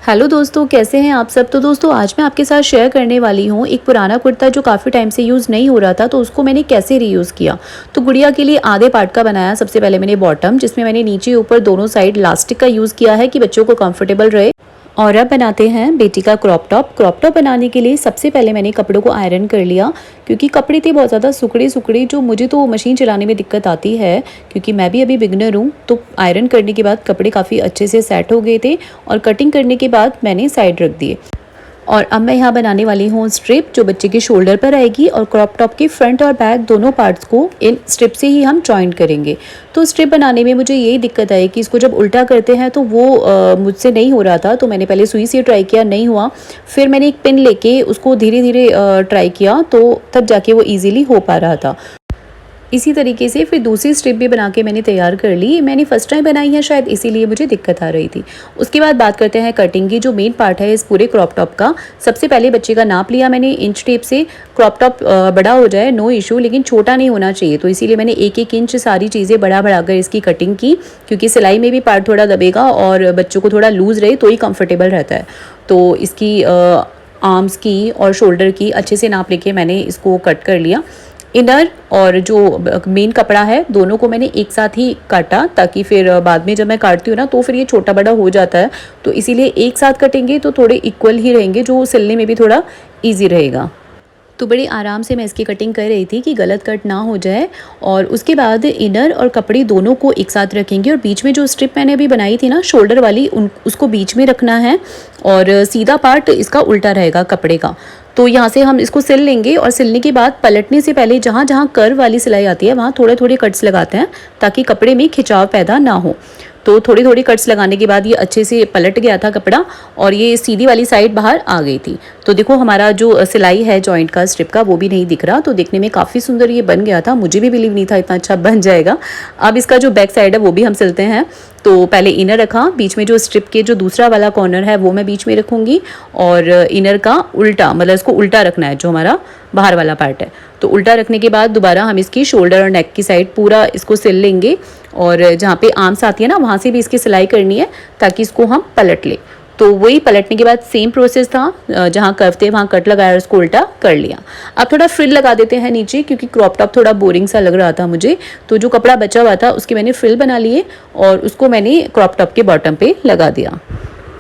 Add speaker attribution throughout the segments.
Speaker 1: Hello दोस्तों, कैसे हैं आप सब। तो दोस्तों आज मैं आपके साथ शेयर करने वाली हूँ एक पुराना कुर्ता जो काफ़ी टाइम से यूज़ नहीं हो रहा था, तो उसको मैंने कैसे रीयूज़ किया। तो गुड़िया के लिए आधे पार्ट का बनाया। सबसे पहले मैंने बॉटम, जिसमें मैंने नीचे ऊपर दोनों साइड इलास्टिक का यूज़ किया है कि बच्चों को कंफर्टेबल रहे। और अब बनाते हैं बेटी का क्रॉप टॉप। क्रॉप टॉप बनाने के लिए सबसे पहले मैंने कपड़ों को आयरन कर लिया, क्योंकि कपड़े थे बहुत ज़्यादा सुकड़े सुकड़े, जो मुझे तो मशीन चलाने में दिक्कत आती है क्योंकि मैं भी अभी बिगनर हूँ। तो आयरन करने के बाद कपड़े काफ़ी अच्छे से सेट हो गए थे और कटिंग करने के बाद मैंने साइड रख दिए। और अब मैं यहाँ बनाने वाली हूँ स्ट्रिप, जो बच्चे के शोल्डर पर आएगी और क्रॉप टॉप के फ्रंट और बैक दोनों पार्ट्स को इन स्ट्रिप से ही हम जॉइंट करेंगे। तो स्ट्रिप बनाने में मुझे यही दिक्कत आई कि इसको जब उल्टा करते हैं तो वो मुझसे नहीं हो रहा था। तो मैंने पहले सुई से ट्राई किया, नहीं हुआ। फिर मैंने एक पिन लेके उसको धीरे धीरे ट्राई किया, तो तब जाके वो ईजिली हो पा रहा था। इसी तरीके से फिर दूसरी स्ट्रिप भी बना के मैंने तैयार कर ली। मैंने फर्स्ट टाइम बनाई है शायद, इसीलिए मुझे दिक्कत आ रही थी। उसके बाद बात करते हैं कटिंग की, जो मेन पार्ट है इस पूरे क्रॉप टॉप का। सबसे पहले बच्चे का नाप लिया मैंने इंच टेप से। क्रॉप टॉप बड़ा हो जाए नो इशू, लेकिन छोटा नहीं होना चाहिए। तो इसीलिए मैंने एक एक इंच सारी चीज़ें बढ़ा कर इसकी कटिंग की, क्योंकि सिलाई में भी पार्ट थोड़ा दबेगा और बच्चों को थोड़ा लूज़ रहे तो ही कंफर्टेबल रहता है। तो इसकी आर्म्स की और शोल्डर की अच्छे से नाप लेके मैंने इसको कट कर लिया। इनर और जो मेन कपड़ा है दोनों को मैंने एक साथ ही काटा, ताकि फिर बाद में जब मैं काटती हूँ ना तो फिर ये छोटा बड़ा हो जाता है। तो इसीलिए एक साथ कटेंगे तो थोड़े इक्वल ही रहेंगे, जो सिलने में भी थोड़ा इजी रहेगा। तो बड़ी आराम से मैं इसकी कटिंग कर रही थी कि गलत कट ना हो जाए। और उसके बाद इनर और कपड़े दोनों को एक साथ रखेंगे और बीच में जो स्ट्रिप मैंने अभी बनाई थी ना शोल्डर वाली, उसको बीच में रखना है और सीधा पार्ट इसका उल्टा रहेगा कपड़े का। तो यहाँ से हम इसको सिल लेंगे और सिलने के बाद पलटने से पहले जहाँ जहाँ कर्व वाली सिलाई आती है वहाँ थोड़े थोड़े कट्स लगाते हैं, ताकि कपड़े में खिंचाव पैदा ना हो। तो थोड़ी थोड़ी कट्स लगाने के बाद ये अच्छे से पलट गया था कपड़ा और ये सीधी वाली साइड बाहर आ गई थी। तो देखो हमारा जो सिलाई है जॉइंट का स्ट्रिप का वो भी नहीं दिख रहा। तो देखने में काफ़ी सुंदर ये बन गया था, मुझे भी बिलीव नहीं था इतना अच्छा बन जाएगा। अब इसका जो बैक साइड है वो भी हम सिलते हैं। तो पहले इनर रखा, बीच में जो स्ट्रिप के जो दूसरा वाला कॉर्नर है वो मैं बीच में रखूँगी और इनर का उल्टा, मतलब इसको उल्टा रखना है जो हमारा बाहर वाला पार्ट है। तो उल्टा रखने के बाद दोबारा हम इसकी शोल्डर और नेक की साइड पूरा इसको सिल लेंगे और जहाँ पे आर्म्स आती है ना वहाँ से भी इसकी सिलाई करनी है, ताकि इसको हम पलट लें। तो वही पलटने के बाद सेम प्रोसेस था, जहाँ कर्व थे वहाँ कट लगाया और उसको उल्टा कर लिया। अब थोड़ा फ्रिल लगा देते हैं नीचे, क्योंकि क्रॉप टॉप थोड़ा बोरिंग सा लग रहा था मुझे। तो जो कपड़ा बचा हुआ था उसके मैंने फ्रिल बना लिए और उसको मैंने क्रॉप टॉप के बॉटम पे लगा दिया।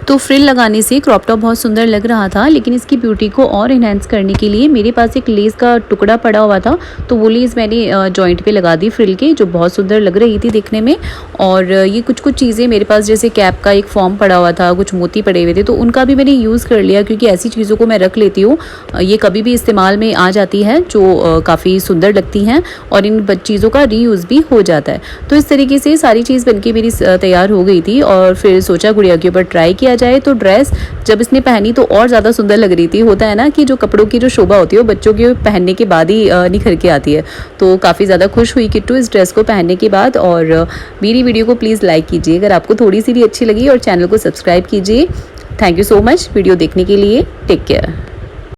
Speaker 1: तो फ्रिल लगाने से क्रॉप टॉप बहुत सुंदर लग रहा था, लेकिन इसकी ब्यूटी को और इन्हेंस करने के लिए मेरे पास एक लेस का टुकड़ा पड़ा हुआ था, तो वो लेस मैंने जॉइंट पे लगा दी फ्रिल के, जो बहुत सुंदर लग रही थी देखने में। और ये कुछ कुछ चीज़ें मेरे पास, जैसे कैप का एक फॉर्म पड़ा हुआ था, कुछ मोती पड़े हुए थे, तो उनका भी मैंने यूज़ कर लिया, क्योंकि ऐसी चीज़ों को मैं रख लेती हूँ। ये कभी भी इस्तेमाल में आ जाती है, जो काफ़ी सुंदर लगती हैं और इन चीज़ों का रीयूज़ भी हो जाता है। तो इस तरीके से सारी चीज़ बनके मेरी तैयार हो गई थी और फिर सोचा गुड़िया के ऊपर ट्राई किया जाए। तो ड्रेस जब इसने पहनी तो और ज़्यादा सुंदर लग रही थी। होता है ना कि जो कपड़ों की जो शोभा होती है वो बच्चों के पहनने के बाद ही निखर के आती है। तो काफ़ी ज़्यादा खुश हुई किट्टू इस ड्रेस को पहनने के बाद। और मेरी वीडियो को प्लीज़ लाइक कीजिए अगर आपको थोड़ी सी भी अच्छी लगी, और चैनल को सब्सक्राइब कीजिए। Thank you so much video देखने के लिए। Take care.